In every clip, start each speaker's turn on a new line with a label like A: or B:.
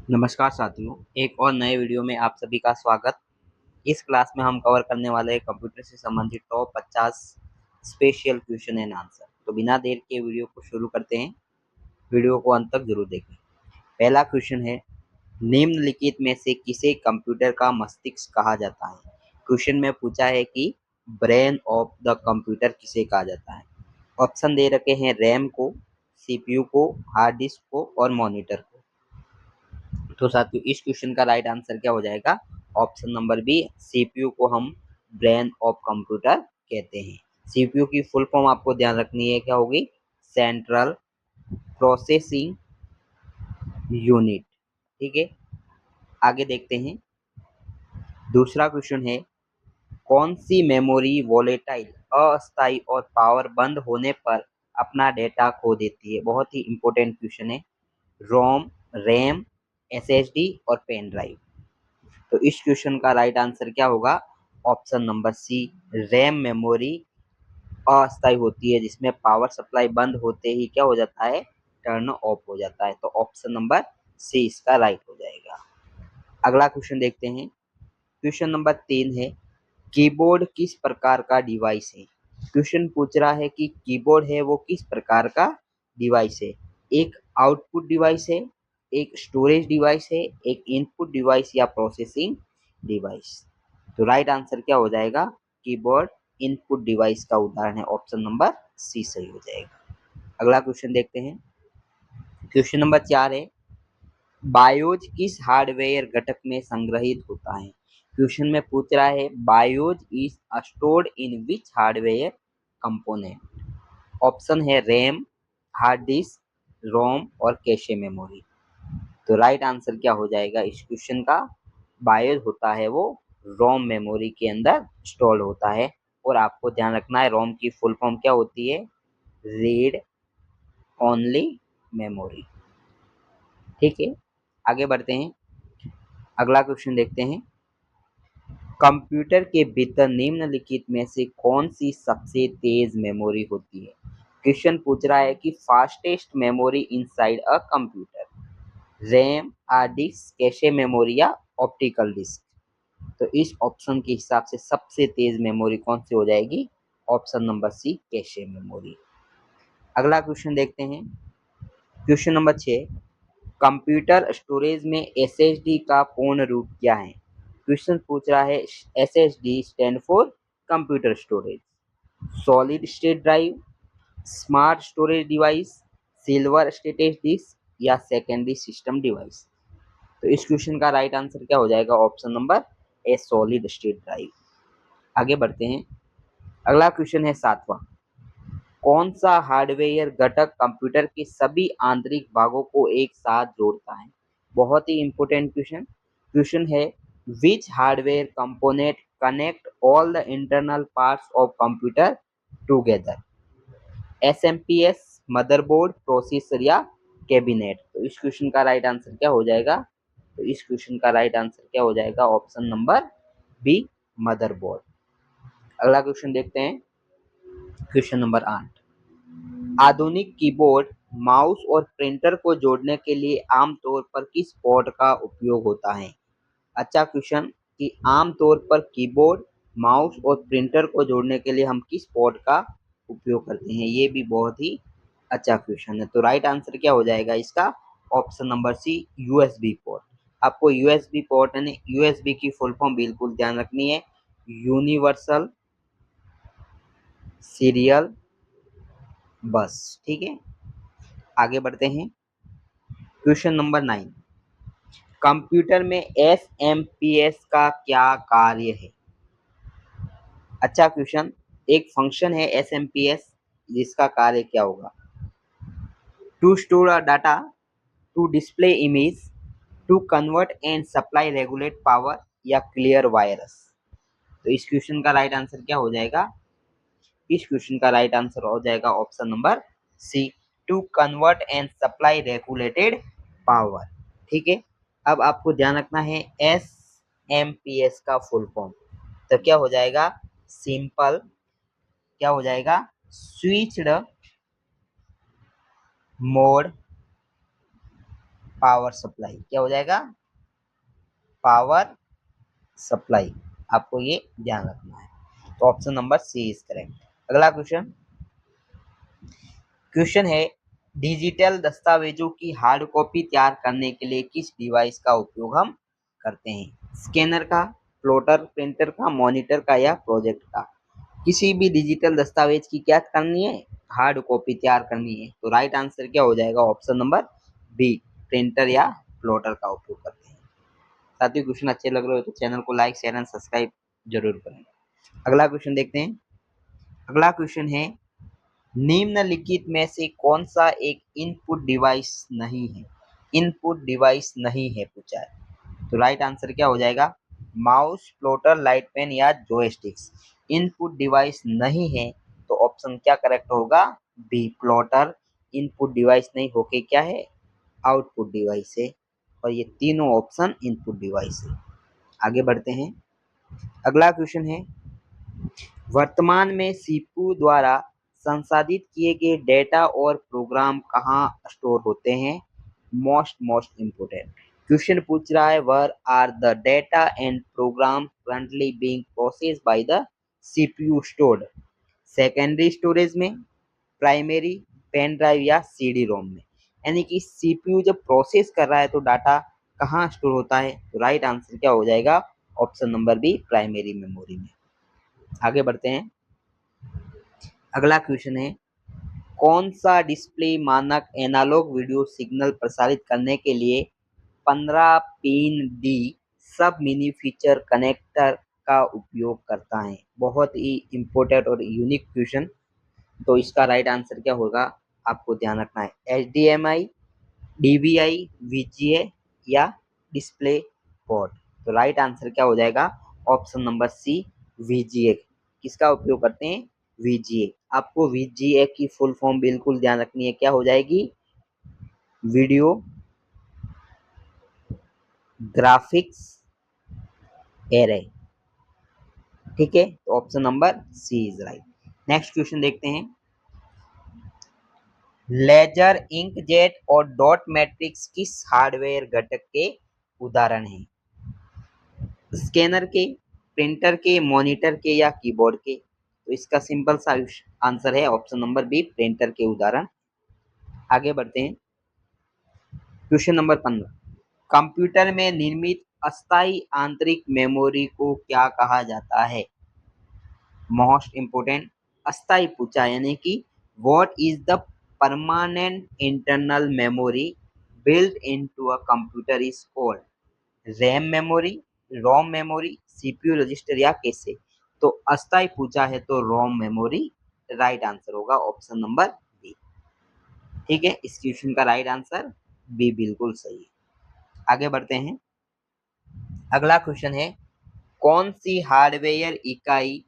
A: नमस्कार साथियों, एक और नए वीडियो में आप सभी का स्वागत। इस क्लास में हम कवर करने वाले हैं कंप्यूटर से संबंधित top 50 special question and answer. तो बिना देर के वीडियो को शुरू करते हैं। वीडियो को अंत तक जरूर देखें। पहला क्वेश्चन है, निम्नलिखित में से किसे कंप्यूटर का मस्तिष्क कहा जाता है? क्वेश्चन में पूछा है कि ब्रेन ऑफ द कंप्यूटर किसे कहा जाता है। ऑप्शन दे रखे हैं रैम को, सीपीयू को, हार्ड डिस्क को और मॉनिटर को। तो साथियों इस क्वेश्चन का राइट आंसर क्या हो जाएगा? ऑप्शन नंबर बी, सीपीयू को हम ब्रेन ऑफ कंप्यूटर कहते हैं। सीपीयू की फुल फॉर्म आपको ध्यान रखनी है, क्या होगी? Central processing unit. ठीक है, आगे देखते हैं। दूसरा क्वेश्चन है, कौन सी मेमोरी वोलेटाइल, अस्थायी और पावर बंद होने पर अपना डेटा खो देती है? बहुत ही इंपॉर्टेंट क्वेश्चन है। रोम, रैम, एसएसडी और पेन ड्राइव। तो इस क्वेश्चन का राइट आंसर क्या होगा? Option number C, RAM memory अस्थायी होती है, जिसमें पावर सप्लाई बंद होते ही क्या हो जाता है? टर्न ऑफ हो जाता है। तो ऑप्शन नंबर सी इसका राइट हो जाएगा। अगला क्वेश्चन देखते हैं। क्वेश्चन नंबर 3 है, कीबोर्ड किस प्रकार का डिवाइस है? क्वेश्चन पूछ रहा है कि कीबोर्ड है वो किस प्रकार का डिवाइस है। एक आउटपुट डिवाइस है, एक स्टोरेज डिवाइस है, एक इनपुट डिवाइस या प्रोसेसिंग डिवाइस। तो राइट आंसर क्या हो जाएगा? कीबोर्ड इनपुट डिवाइस का उदाहरण है। ऑप्शन नंबर सी सही हो जाएगा। अगला क्वेश्चन देखते हैं। क्वेश्चन नंबर 4 है, बायोज किस हार्डवेयर घटक में संग्रहित होता है? क्वेश्चन में पूछ रहा है BIOS is stored in which hardware component. Option है रैम, हार्ड डिस्क, रोम और कैशे मेमोरी। तो राइट आंसर क्या हो जाएगा इस क्वेश्चन का? बायोज होता है वो रोम मेमोरी के अंदर स्टोर्ड होता है। और आपको ध्यान रखना है रोम की फुल फॉर्म क्या होती है? Read only memory. ठीक है, आगे बढ़ते हैं। अगला क्वेश्चन देखते हैं। कंप्यूटर के भीतर निम्नलिखित में से कौन सी सबसे तेज मेमोरी होती है? क्वेश्चन पूछ रहा है कि fastest memory inside a computer, RAM, hard disc, cache memory या ऑप्टिकल डिस्क। तो इस ऑप्शन के हिसाब से सबसे तेज मेमोरी कौन सी हो जाएगी? Option number C, cache memory. अगला क्वेश्चन देखते हैं। क्वेश्चन नंबर 6, कंप्यूटर स्टोरेज में एसएसडी का पूर्ण रूप क्या है? क्वेश्चन पूछ रहा है SSD stand for computer storage, solid state drive, smart storage device, silver status disk या सेकेंडरी सिस्टम डिवाइस। तो इस क्वेश्चन का राइट आंसर क्या हो जाएगा? Option number A, solid state drive. आगे बढ़ते हैं। अगला क्वेश्चन है 7वां, कौन सा हार्डवेयर घटक कंप्यूटर के सभी आंतरिक भागों को एक साथ जोड़ता है? बहुत ही इंपॉर्टेंट क्वेश्चन। क्वेश्चन है, which hardware component connect all the internal parts of computer together? SMPS, motherboard, processor या कैबिनेट। तो इस क्वेश्चन का राइट आंसर क्या हो जाएगा? तो इस क्वेश्चन का राइट आंसर क्या हो जाएगा? Option number B, motherboard. अगला क्वेश्चन देखते हैं। क्वेश्चन नंबर 8, आधुनिक कीबोर्ड, माउस और प्रिंटर को जोड़ने के लिए आमतौर पर किस पोर्ट का उपयोग होता है? अच्छा क्वेश्चन, कि आमतौर पर कीबोर्ड, माउस और प्रिंटर को जोड़ने के लिए हम किस पोर्ट का उपयोग करते हैं? ये भी बहुत ही अच्छा क्वेश्चन है। तो राइट आंसर क्या हो जाएगा इसका? Option number C, USB port. आपको यूएसबी पोर्ट यानी यूएसबी की फुल फॉर्म बिल्कुल ध्यान रखनी है, यूनिवर्सल सीरियल बस। ठीक है, आगे बढ़ते हैं। क्वेश्चन नंबर 9, कंप्यूटर में एसएमपीएस का क्या कार्य है? अच्छा क्वेश्चन, एक फंक्शन है एसएमपीएस, जिसका कार्य क्या होगा? To store data, to display image, to convert and supply regulate power या क्लियर वायरस। तो इस क्वेश्चन का राइट आंसर क्या हो जाएगा? इस क्वेश्चन का राइट आंसर हो जाएगा option number C, to convert and supply regulated power. ठीक है, अब आपको ध्यान रखना है एस एम पी एस का फुल फॉर्म। तो क्या हो जाएगा? सिंपल, क्या हो जाएगा? स्विच्ड मोड पावर सप्लाई, क्या हो जाएगा? Power supply. आपको ये ध्यान रखना है। तो option number C is correct. अगला क्वेश्चन, क्वेश्चन है डिजिटल दस्तावेजों की हार्ड कॉपी तैयार करने के लिए किस डिवाइस का उपयोग हम करते हैं? स्कैनर का, प्लॉटर, प्रिंटर का, मॉनिटर का या प्रोजेक्ट का? किसी भी डिजिटल दस्तावेज की क्या करनी है? हार्ड कॉपी तैयार करनी है। तो राइट आंसर क्या हो जाएगा? ऑप्शन नंबर बी, प्रिंटर या प्लॉटर का उपयोग करते हैं। साथ ही क्वेश्चन अच्छे लग रहे हो तो चैनल को लाइक, शेयर एंड सब्सक्राइब जरूर करें। अगला क्वेश्चन देखते हैं। अगला क्वेश्चन है निम्नलिखित में से कौन सा एक इनपुट डिवाइस नहीं है? इनपुट डिवाइस नहीं है पूछा है। तो राइट आंसर क्या हो जाएगा? माउस, प्लॉटर, लाइट पेन या जॉयस्टिक्स। इनपुट डिवाइस नहीं है तो ऑप्शन क्या करेक्ट होगा? बी, प्लॉटर इनपुट डिवाइस नहीं होके क्या है? आउटपुट डिवाइस है। और ये तीनों ऑप्शन इनपुट डिवाइस है। आगे बढ़ते हैं। अगला क्वेश्चन है वर्तमान में सीपीयू द्वारा संसाधित किए गए डेटा और प्रोग्राम कहाँ स्टोर होते हैं? मोस्ट इम्पोर्टेंट क्वेश्चन पूछ रहा है where are the data and program currently being processed by the CPU stored? Secondary storage में, प्राइमरी, पेन ड्राइव या सीडी रोम में? यानी कि सीपीयू जब प्रोसेस कर रहा है तो डाटा कहाँ स्टोर होता है? तो राइट आंसर क्या हो जाएगा? Option number B, primary memory में। आगे बढ़ते हैं। अगला क्वेश्चन है कौन सा डिस्प्ले मानक एनालॉग वीडियो सिग्नल प्रसारित करने के लिए 15 पिन डी सब मिनी फीचर कनेक्टर का उपयोग करता है? बहुत ही इम्पोर्टेंट और यूनिक क्वेश्चन। तो इसका राइट आंसर क्या होगा? आपको ध्यान रखना है HDMI, DVI, VGA या डिस्प्ले पोर्ट। तो राइट आंसर क्या हो जाएगा? Option number C, VGA। किसका उपयोग करते हैं? VGA। आपको VGA की फुल फॉर्म बिल्कुल ध्यान रखनी है, क्या हो जाएगी? Video graphics array. ठीक है, तो option number C is right. Next question देखते हैं। लेजर, इंकजेट और डॉट मैट्रिक्स किस हार्डवेयर घटक के उदाहरण हैं? स्कैनर के, प्रिंटर के, मॉनिटर के या कीबोर्ड के? तो इसका सिंपल सा आंसर है ऑप्शन नंबर बी, प्रिंटर के उदाहरण। आगे बढ़ते हैं। क्वेश्चन नंबर 15, कंप्यूटर में निर्मित अस्थायी आंतरिक मेमोरी को क्या कहा जाता है? मोस्ट इंपोर्टेंट अस्थायी पूछा, यानी कि what is the permanent internal memory built into a computer is called? RAM memory, ROM memory, CPU register या कैसे? तो अस्थायी पूछा है तो रोम मेमोरी राइट आंसर होगा, ऑप्शन नंबर बी। ठीक है, इस क्वेश्चन का राइट आंसर बी बिल्कुल सही है। आगे बढ़ते हैं। अगला क्वेश्चन है कौन सी हार्डवेयर इकाई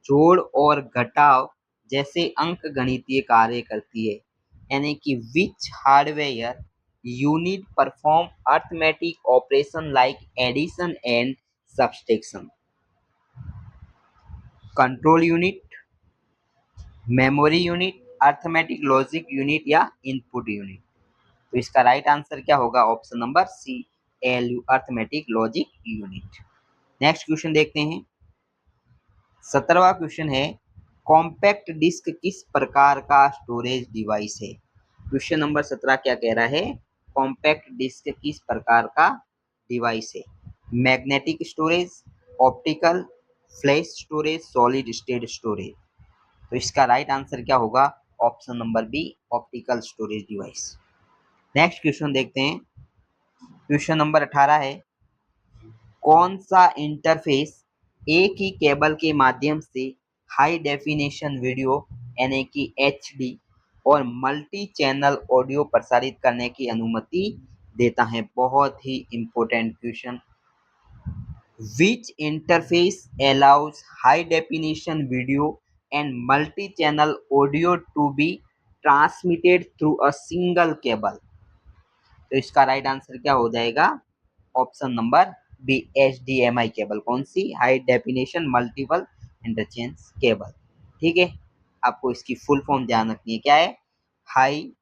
A: जोड़ और घटाव जैसे अंकगणितीय कार्य करती है? यानी कि which hardware unit perform arithmetic operation like addition and subtraction? Control unit, memory unit, arithmetic logic unit या इनपुट यूनिट? तो इसका राइट आंसर क्या होगा? Option number C, ALU, arithmetic logic unit. Next question देखते हैं। 17वां क्वेश्चन है compact disc किस प्रकार का स्टोरेज डिवाइस है? क्वेश्चन नंबर 17 क्या कह रहा है? कॉम्पैक्ट डिस्क किस प्रकार का डिवाइस है? Magnetic storage, optical, flash storage, solid state storage? तो इसका राइट आंसर क्या होगा? Option number B, optical storage device. Next question देखते हैं। क्वेश्चन नंबर 18 है कौन सा इंटरफेस एक ही केबल के माध्यम से हाई डेफिनेशन वीडियो यानी कि HD और मल्टी चैनल ऑडियो प्रसारित करने की अनुमति देता है? बहुत ही important question. Which interface allows high definition video and multi-channel audio to be transmitted through a single cable? तो इसका राइट आंसर क्या हो जाएगा? Option number B, HDMI cable. कौन सी? High definition multiple interchange cable. ठीक है, आपको इसकी फुल फॉर्म ध्यान रखनी है, क्या है? High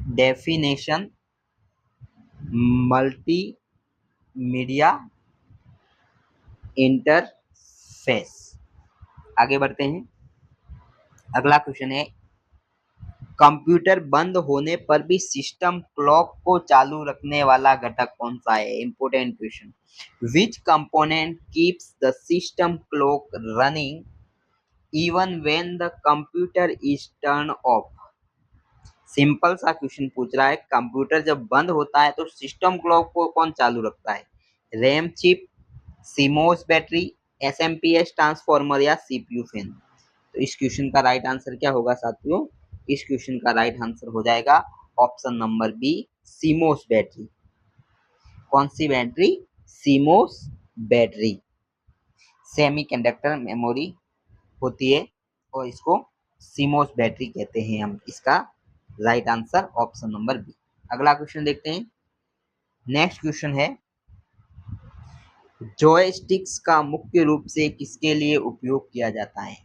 A: definition, multi media interface. आगे बढ़ते हैं। अगला क्वेश्चन है, कंप्यूटर बंद होने पर भी सिस्टम क्लॉक को चालू रखने वाला घटक कौन सा है? Important question. Which component keeps the system clock running even when the computer is turn off? Simple सा क्वेश्चन पूछ रहा है, कंप्यूटर जब बंद होता है तो सिस्टम क्लॉक को कौन चालू रखता है? RAM chip, CMOS battery, SMPS transformer या सीपीयू फैन? तो इस क्वेश्चन का राइट आंसर क्या होगा साथियों? इस क्वेश्चन का राइट आंसर हो जाएगा option number B, CMOS battery. कौन सी battery? CMOS battery. Semiconductor memory होती है और इसको सीमोस बैटरी कहते हैं हम। इसका right answer option number B. अगला क्वेश्चन देखते हैं। नेक्स्ट क्वेश्चन है, जॉयस्टिक्स का मुख्य रूप से किसके लिए उपयोग किया जाता है?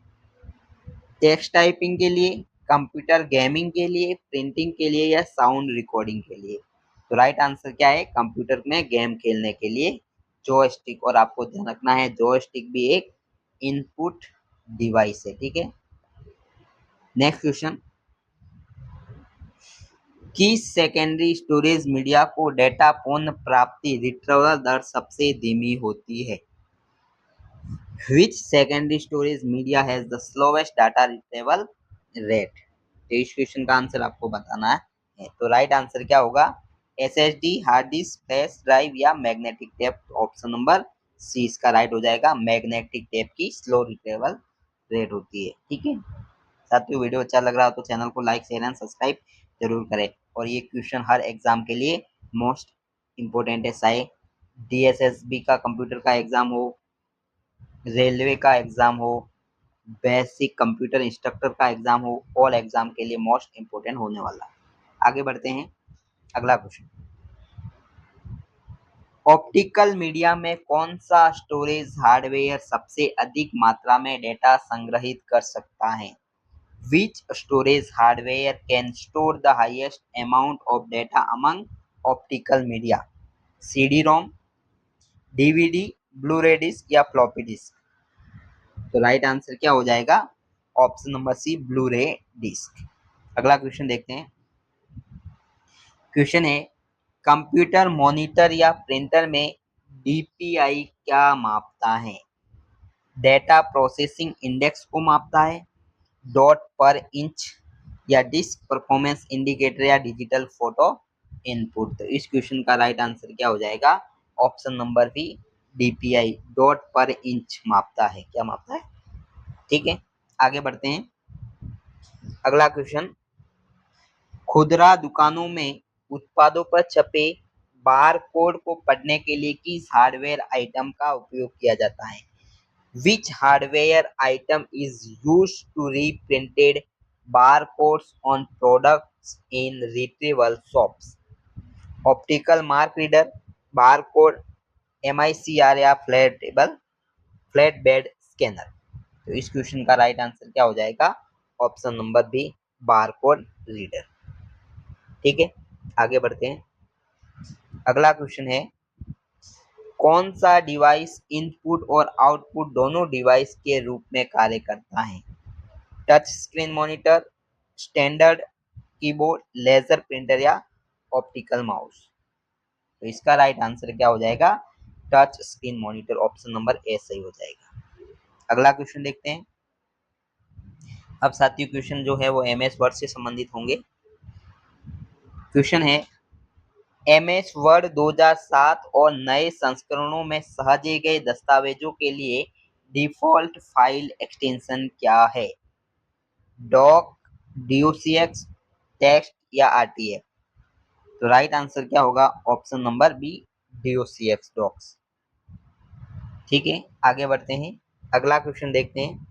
A: टेक्स्ट टाइपिंग के लिए, कंप्यूटर गेमिंग के लिए, प्रिंटिंग के लिए या साउंड रिकॉर्डिंग के लिए? तो राइट आंसर क्या है? कंप्यूटर में गेम खेलने के लिए जॉयस्टिक। और आपको ध्यान रखना है, जॉयस्टिक भी एक इनपुट डिवाइस है, ठीक है। नेक्स्ट क्वेश्चन, किस सेकेंडरी स्टोरेज मीडिया को डेटा पुनः प्राप्ति रिट्रीवल दर सबसे धीमी होती है? Which secondary storage media has the slowest data retrieval rate? तो इस क्वेश्चन का आंसर आपको बताना है। तो राइट आंसर क्या होगा? SSD, hard disk, flash drive या magnetic tape? Option number C इसका राइट हो जाएगा। मैग्नेटिक टेप की स्लो रिट्रीवल रेट होती है, ठीक है। साथियों, वीडियो अच्छा लग रहा हो तो चैनल को लाइक, शेयर एंड सब्सक्राइब जरूर करें। और ये क्वेश्चन हर एग्जाम के लिए मोस्ट इम्पोर्टेंट है, चाहे डीएसएसबी का कंप्यूटर का एग्जाम हो, रेलवे का एग्जाम हो, बेसिक कंप्यूटर इंस्ट्रक्टर का एग्जाम हो, ऑल एग्जाम के लिए मोस्ट इम्पोर्टेंट होने वाला है। आगे बढ़ते हैं। अगला क्वेश्चन, ऑप्टिकल मीडिया में कौन सा स्टोरेज हार्डवेयर सबसे अधिक मात्रा में डेटा संग्रहित कर सकता है? Which storage hardware can store the highest amount of data among optical media? CD ROM, DVD, Blu-ray disc या फ्लॉपी डिस्क? तो राइट आंसर क्या हो जाएगा? Option number C, Blu-ray disc. अगला क्वेश्चन देखते हैं। क्वेश्चन है, कंप्यूटर मॉनिटर या प्रिंटर में डीपीआई क्या मापता है? डेटा प्रोसेसिंग इंडेक्स को मापता है, डॉट पर इंच या डिस्क परफॉर्मेंस इंडिकेटर या डिजिटल फोटो इनपुट? तो इस क्वेश्चन का राइट आंसर क्या हो जाएगा? Option number B, DPI, dot per inch मापता है। क्या मापता है? ठीक है, आगे बढ़ते हैं। अगला क्वेश्चन, खुदरा दुकानों में उत्पादों पर छपे बार कोड को पढ़ने के लिए किस हार्डवेयर आइटम का उपयोग किया जाता है? Which hardware item is used to reprinted bar codes on products in retrieval shops? Optical mark reader, bar code, MICR या फ्लैट बेड स्कैनर? तो इस क्वेश्चन का राइट आंसर क्या हो जाएगा? Option number B, bar code reader. ठीक है, आगे बढ़ते हैं। अगला क्वेश्चन है, कौन सा डिवाइस इनपुट और आउटपुट दोनों डिवाइस के रूप में कार्य करता है? Touch screen monitor, standard keyboard, laser printer या ऑप्टिकल माउस? तो इसका राइट आंसर क्या हो जाएगा? Touch screen monitor, option number A सही हो जाएगा। अगला क्वेश्चन देखते हैं। अब साथियों, क्वेश्चन जो है वो MS वर्ड से संबंधित होंगे। क्वेश्चन है, MS वर्ड 2007 और नए संस्करणों में सहेजे गए दस्तावेजों के लिए डिफ़ॉल्ट फाइल एक्सटेंशन क्या है? डॉक, DOCX, टेक्स्ट या RTF? तो राइट आंसर क्या होगा? Option number B, DOCX, docx. ठीक है, आगे बढ़ते हैं। अगला क्वेश्चन देखते हैं।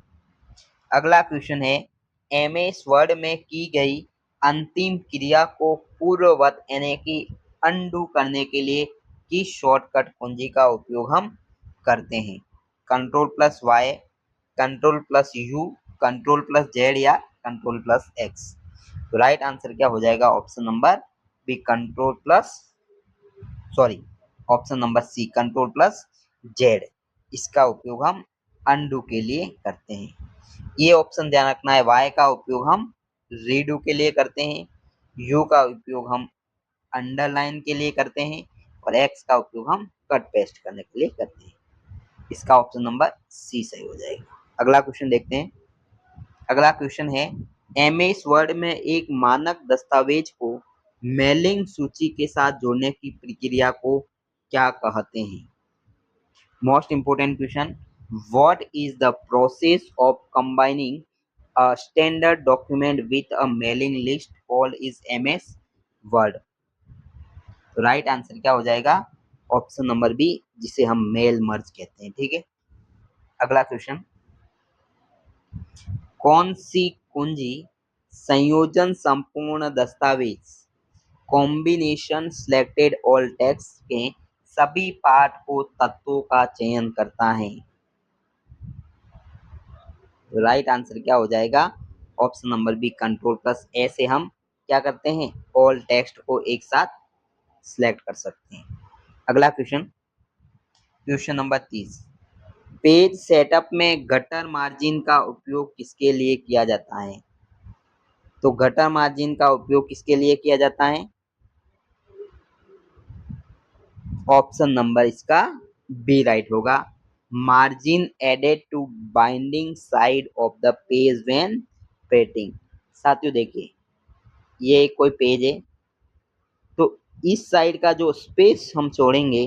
A: अगला क्वेश्चन है, MS वर्ड में की गई अंतिम क्रिया को पूर्ववत यानी कि अनडू करने के लिए किस शॉर्टकट कुंजी का उपयोग हम करते हैं? Ctrl+Y, Ctrl+U, Ctrl+Z या Ctrl+X? तो राइट आंसर क्या हो जाएगा? Option number B control plus sorry option number C control plus Z. इसका उपयोग हम अनडू के लिए करते हैं। ये ऑप्शन ध्यान रखना है। वाई का उपयोग हम रीडू के लिए करते हैं, यू का उपयोग हम अंडरलाइन के लिए करते हैं और एक्स का उपयोग हम कट पेस्ट करने के लिए करते हैं। इसका ऑप्शन नंबर सी सही हो जाएगा। अगला क्वेश्चन देखते हैं। अगला क्वेश्चन है एमएस वर्ड में एक मानक दस्तावेज को मेलिंग सूची के साथ जोड़ने की प्रक्रिया को क्या कहते हैं? Most important question, what is the process of combining a standard document with a mailing list called is MS Word। तो राइट आंसर क्या हो जाएगा? ऑप्शन नंबर बी, जिसे हम मेल मर्ज कहते हैं। ठीक है, अगला क्वेश्चन, कौन सी कुंजी संयोजन संपूर्ण दस्तावेज कॉम्बिनेशन सिलेक्टेड ऑल टेक्स्ट के सभी पाठ को तत्वों का चयन करता है? राइट आंसर क्या हो जाएगा? Option number B control plus A से हम क्या करते हैं? ऑल टेक्स्ट को एक साथ सिलेक्ट कर सकते हैं। अगला question, question number 30, page setup में गटर मार्जिन का उपयोग किसके लिए किया जाता है? तो गटर मार्जिन का उपयोग किसके लिए किया जाता है? ऑप्शन नंबर इसका बी राइट होगा। Margin added to binding side of the page when printing. साथियों देखिए, ये कोई पेज है, तो इस साइड का जो स्पेस हम छोड़ेंगे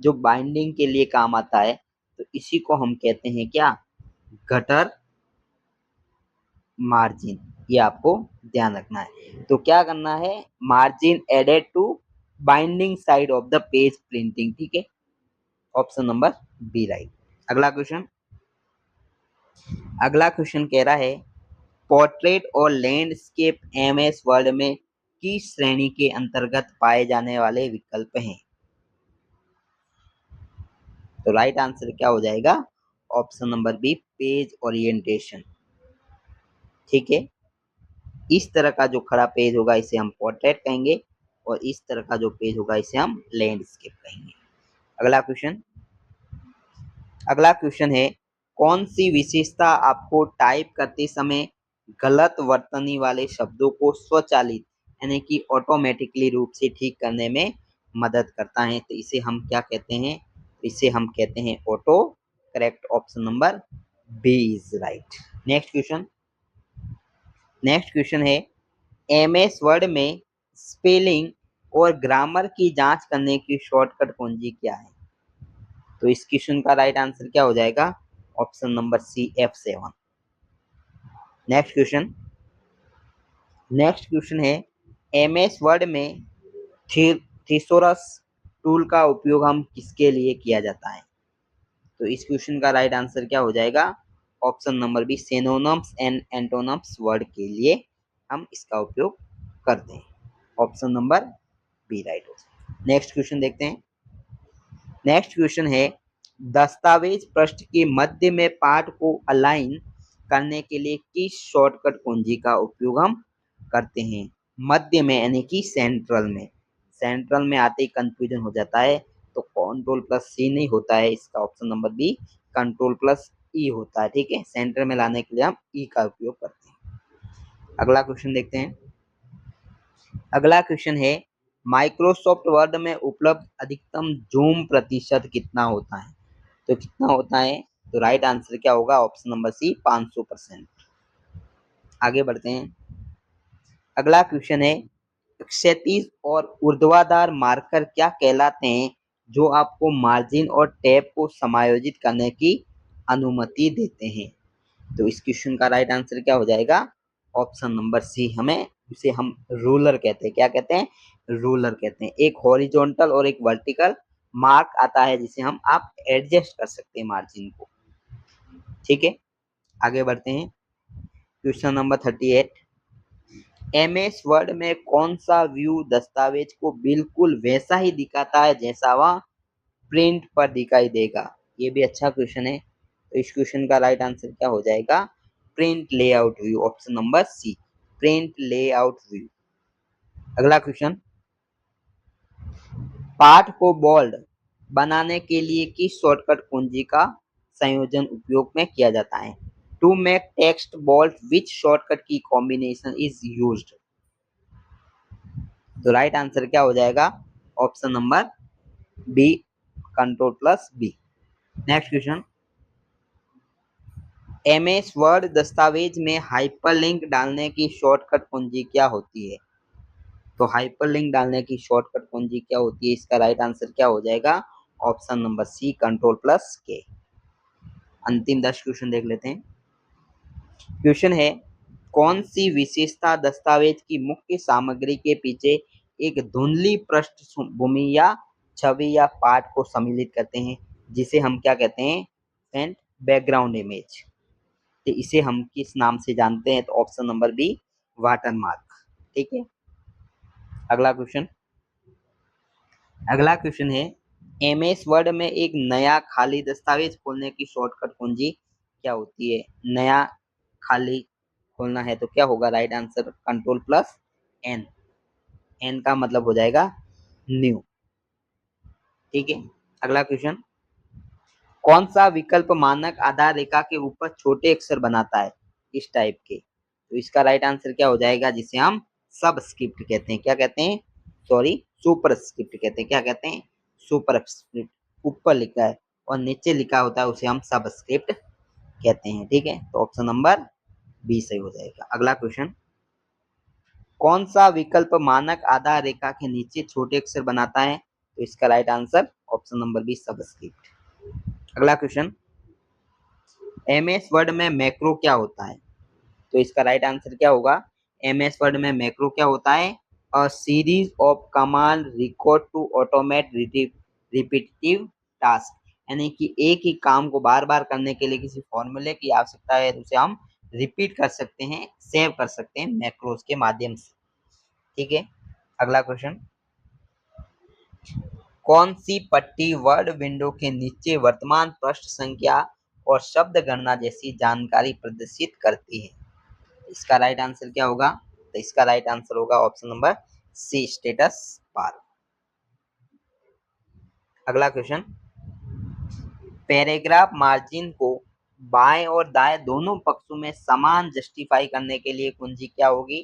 A: जो बाइंडिंग के लिए काम आता है, तो इसी को हम कहते हैं क्या? Gutter margin. ये आपको ध्यान रखना है। तो क्या करना है? Margin added to binding side of the page printing. ठीक है, ऑप्शन नंबर बी राइट। अगला क्वेश्चन, अगला क्वेश्चन कह रहा है पोर्ट्रेट और लैंडस्केप एमएस वर्ड में किस श्रेणी के अंतर्गत पाए जाने वाले विकल्प हैं? तो राइट आंसर क्या हो जाएगा? Option number B page orientation. ठीक है, इस तरह का जो खड़ा पेज होगा इसे हम पोर्ट्रेट कहेंगे और इस तरह का जो पेज होगा इसे हम लैंडस्केप कहेंगे। अगला क्वेश्चन, अगला क्वेश्चन है कौन सी विशेषता आपको टाइप करते समय गलत वर्तनी वाले शब्दों को स्वचालित यानी कि ऑटोमेटिकली रूप से ठीक करने में मदद करता है? तो इसे हम क्या कहते हैं? इसे हम कहते हैं autocorrect. Option number B is right. Next question, next question है एमएस वर्ड में स्पेलिंग और ग्रामर की जांच करने की शॉर्टकट कुंजी क्या है? तो इस क्वेश्चन का राइट आंसर क्या हो जाएगा? Option number C F7। Next question, next question है एमएस वर्ड में थिसोरस टूल का उपयोग हम किसके लिए किया जाता है? तो इस क्वेश्चन का राइट आंसर क्या हो जाएगा? Option number B synonyms and antonyms word के लिए हम इसका उपयोग करते हैं। ऑप्शन नंबर बी राइट हो जाएगा। नेक्स्ट क्वेश्चन देखते हैं। नेक्स्ट क्वेश्चन है दस्तावेज पृष्ठ के मध्य में पाठ को अलाइन करने के लिए किस शॉर्टकट कुंजी का उपयोग हम करते हैं? मध्य में यानी कि सेंट्रल में। सेंट्रल में आते ही कंफ्यूजन हो जाता है, तो कंट्रोल प्लस सी नहीं होता है, इसका option number B control plus E होता है। ठीक है, सेंटर में लाने के लिए हम ई का उपयोग करते हैं। अगला क्वेश्चन देखते हैं। अगला क्वेश्चन है माइक्रोसॉफ्ट वर्ड में उपलब्ध अधिकतम जूम प्रतिशत कितना होता है? तो कितना होता है? तो राइट आंसर क्या होगा? Option number C 500%। आगे बढ़ते हैं। अगला क्वेश्चन है क्षैतिज और ऊर्ध्वाधर मार्कर क्या कहलाते हैं जो आपको मार्जिन और टैब को समायोजित करने की अनुमति देते हैं? तो इस क्वेश्चन का राइट आंसर क्या हो जाएगा? ऑप्शन नंबर सी, हमें इसे हम रूलर कहते हैं। क्या कहते हैं? रूलर कहते हैं। एक हॉरिजॉन्टल और एक वर्टिकल मार्क आता है जिसे हम आप एडजस्ट कर सकते हैं मार्जिन को। ठीक है, आगे बढ़ते हैं। क्वेश्चन नंबर 38, एमएस वर्ड में कौन सा व्यू दस्तावेज को बिल्कुल वैसा ही दिखाता है जैसा वह प्रिंट पर दिखाई देगा? ये भी अच्छा क्वेश्चन है। तो इस क्वेश्चन का राइट आंसर क्या हो जाएगा? Print layout view. Option number C print layout view. अगला क्वेश्चन, पाठ को बोल्ड बनाने के लिए किस शॉर्टकट कुंजी का संयोजन उपयोग में किया जाता है? To make text bold which shortcut key combination is used? तो राइट आंसर क्या हो जाएगा? Option number B, control plus B. Next question, MS Word दस्तावेज में हाइपरलिंक डालने की शॉर्टकट कुंजी क्या होती है? तो हाइपरलिंक डालने की शॉर्टकट कुंजी क्या होती है? इसका राइट आंसर क्या हो जाएगा? Option number C, control plus K. अंतिम 10 क्वेश्चन देख लेते हैं। क्वेश्चन है, कौन सी विशेषता दस्तावेज की मुख्य सामग्री के पीछे एक धुंधली पृष्ठभूमि या छवि या पाठ को सम्मिलित करते हैं, जिसे हम क्या कहते हैं? Front background image. तो इसे हम किस नाम से जानते हैं? तो ऑप्शन नंबर बी, वाटरमार्क। ठीक है। अगला क्वेश्चन है, एमएस वर्ड में एक नया खाली दस्तावेज खोलने की शॉर्टकट कुंजी क्या होती है? नया खाली खोलना है तो क्या होगा? Right answer control plus N. N का मतलब हो जाएगा न्यू। ठीक है। अगला क्वेश्चन, कौन सा विकल्प मानक आधार रेखा के ऊपर छोटे अक्षर बनाता है इस टाइप के? तो इसका राइट आंसर क्या हो जाएगा? जिसे हम सबस्क्रिप्ट कहते हैं। क्या कहते हैं? सॉरी, सुपरस्क्रिप्ट कहते हैं। क्या कहते हैं? सुपरस्क्रिप्ट। ऊपर लिखा है और नीचे लिखा होता है उसे हम सबस्क्रिप्ट कहते हैं। ठीक है, तो ऑप्शन नंबर बी सही हो जाएगा। अगला क्वेश्चन, कौन सा विकल्प मानक आधार रेखा के नीचे छोटे अक्षर बनाता है? तो इसका right answer option number B, subscript. अगला क्वेश्चन, एमएस वर्ड में मैक्रो क्या होता है? तो इसका राइट आंसर क्या होगा? एमएस वर्ड में मैक्रो क्या होता है? A series of command record to automate repetitive task, यानी कि एक ही काम को बार बार करने के लिए किसी फॉर्मूले की आवश्यकता है तो उसे हम रिपीट कर सकते हैं, सेव कर सकते हैं मैक्रोज के माध्यम से। ठीक है। अगला क्वेश्चन, कौन सी पट्टी वर्ड विंडो के नीचे वर्तमान पृष्ठ संख्या और शब्द गणना जैसी जानकारी प्रदर्शित करती है? इसका राइट आंसर क्या होगा? तो इसका राइट आंसर होगा option number C, status bar. अगला क्वेश्चन, पैराग्राफ मार्जिन को बाएं और दाएं दोनों पक्षों में समान जस्टिफाई करने के लिए कुंजी क्या होगी?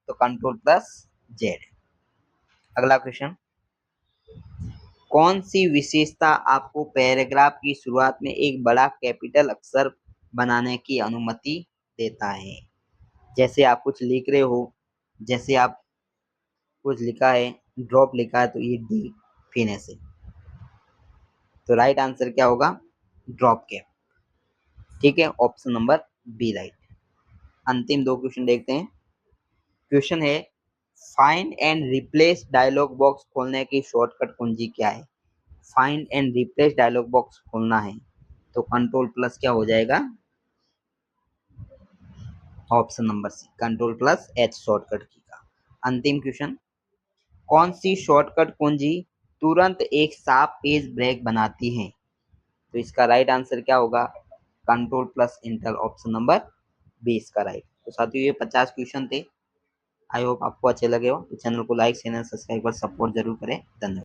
A: तो कंट्रोल प्लस जेड। अगला क्वेश्चन, कौन सी विशेषता आपको पैराग्राफ की शुरुआत में एक बड़ा कैपिटल अक्षर बनाने की अनुमति देता है? जैसे आप कुछ लिख रहे हो, जैसे आप कुछ लिखा है, ड्रॉप लिखा है तो ये डी फिर ऐसे। तो राइट आंसर क्या होगा? Drop cap. ठीक है, ऑप्शन नंबर बी राइट। अंतिम 2 क्वेश्चन देखते हैं। क्वेश्चन है, find and replace dialog box खोलने की शॉर्टकट कुंजी क्या है? Find and replace dialog box खोलना है तो कंट्रोल प्लस क्या हो जाएगा? Option number C, control plus H shortcut key का। अंतिम क्वेश्चन, कौन सी शॉर्टकट कुंजी तुरंत एक साफ पेज ब्रेक बनाती है? तो इसका राइट आंसर क्या होगा? Control plus enter, option number B इसका राइट। तो साथियों, ये 50 क्वेश्चन थे। आई होप आपको अच्छे लगे हो। तो चैनल को लाइक शेयर सब्सक्राइब कर सपोर्ट जरूर करें। धन्यवाद।